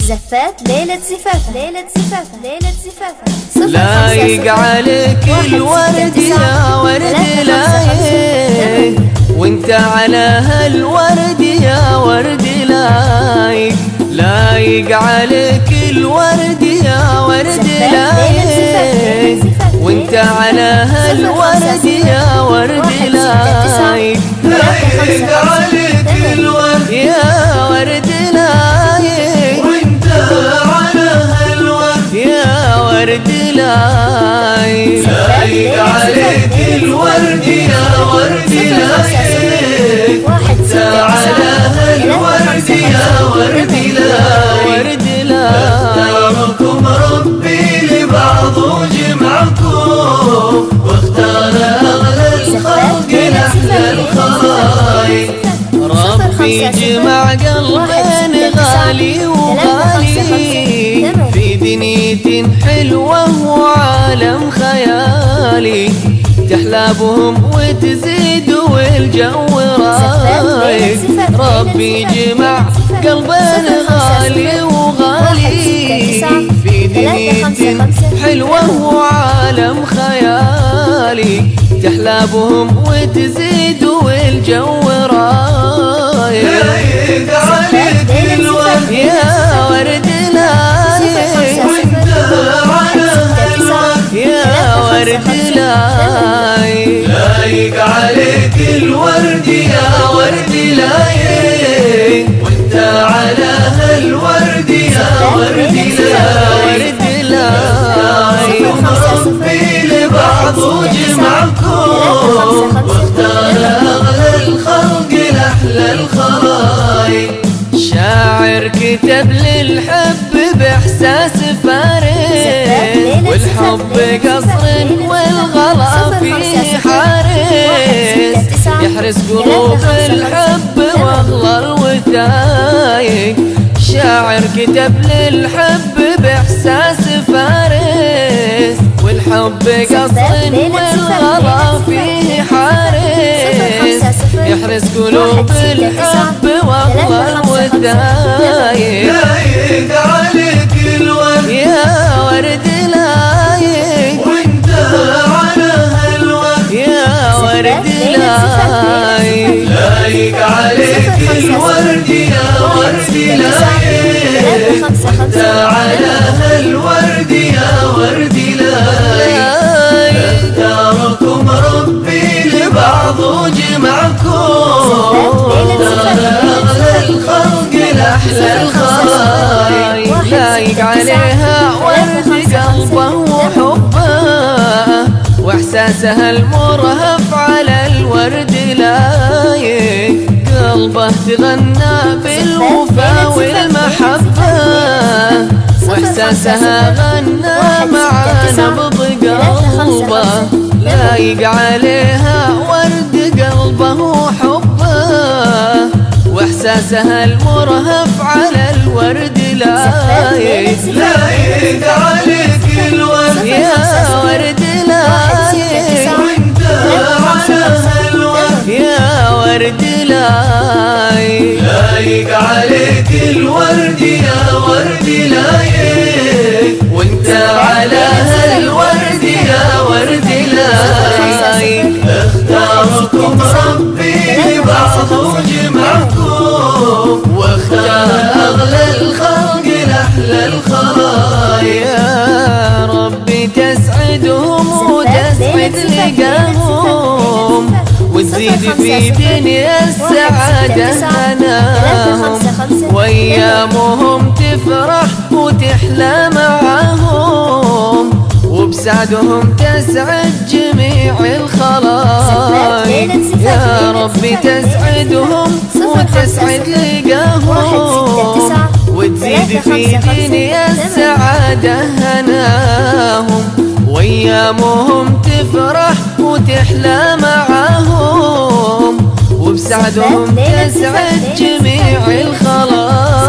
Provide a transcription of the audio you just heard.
زفات ليلة زفاف ليلة زفاف ليلة زفاف لايق عليك الورد يا ورد لايق، وانت على هالورد يا ورد لايق، لايق عليك الورد يا ورد لايق، وانت على هالورد يا ورد لايق، لايق عليك الورد يا ورد لايق، وانت على هالورد يا ورد لايق، لايق عليك الورد يا ورد لايق، وانت على هالورد يا ورد لايق، ورد لايق. اختاركم ربي لبعض وجمعكم، واختار اغلى الخلق لاحلى الخلايق. ربي جمع قلبين غالي وغالي في دنيا حلوة وعالم خيالي، تحلى بهم وتزيد والجو رايق. ربي جمع قلبين غالي وغالي في دنيا حلوة وعالم خيالي، تحلى بهم وتزيد والجو رايق. لايق عليك الورد يا ورد لايق، وانت على هالورد يا ورد لايق، لايق عليك الورد يا ورد لايق، وانت على هالورد يا ورد لايق. ورد لايق. ربي لبعض وجمعكم، واختار اغلى الخلق لاحلى الخلايق. شاعر كتب للحب باحساس فارس، والحب قصر والغلا فيه حارس، يحرس قلوب الحب واغلى الوثايق. شاعر كتب للحب باحساس فارس، والحب قصر والغلا فيه حارس، يحرس قلوب الحب واغلى الوثايق. لايق عليك الورد يا ورد لايق، وانت على هالورد يا ورد لايق، لايق عليك الورد يا ورد لايق، وانت على هالورد يا ورد لايق. اختاركم ربي لبعض وجمعكم، واختار اغلى الخلق لاحلى الخلايق. لايق عليها ورد قلبه وحبه، واحساسها المرهف على الورد لايق. قلبه تغنى بالوفا والمحبة، واحساسها غنى مع نبض قلبه. لايق عليها ورد قلبه وحبه، واحساسها المرهف على الورد لايق. لايق عليك الورد يا ورد لايق، وانت على هالورد يا ورد لايق، لايق عليك الورد يا ورد لايق، وانت على هالورد يا ورد لايق. اختاركم ربي لبعض وجمعكم، واختار اغلى الخلق لاحلى الخلايق. يا ربي تسعدهم وتسعد لقاهم، وتزيد في دنيا السعادة هناهم، وأيامهم تفرح وتحلى معاهم، وبسعدهم تسعد جميع الخلايق. يا ربي تسعدهم وتسعد لقاهم، وتزيد في دنيا السعادة هناهم، وأيامهم تفرح وتحلى معاهم، وبسعدهم تسعد جميع الخلايق.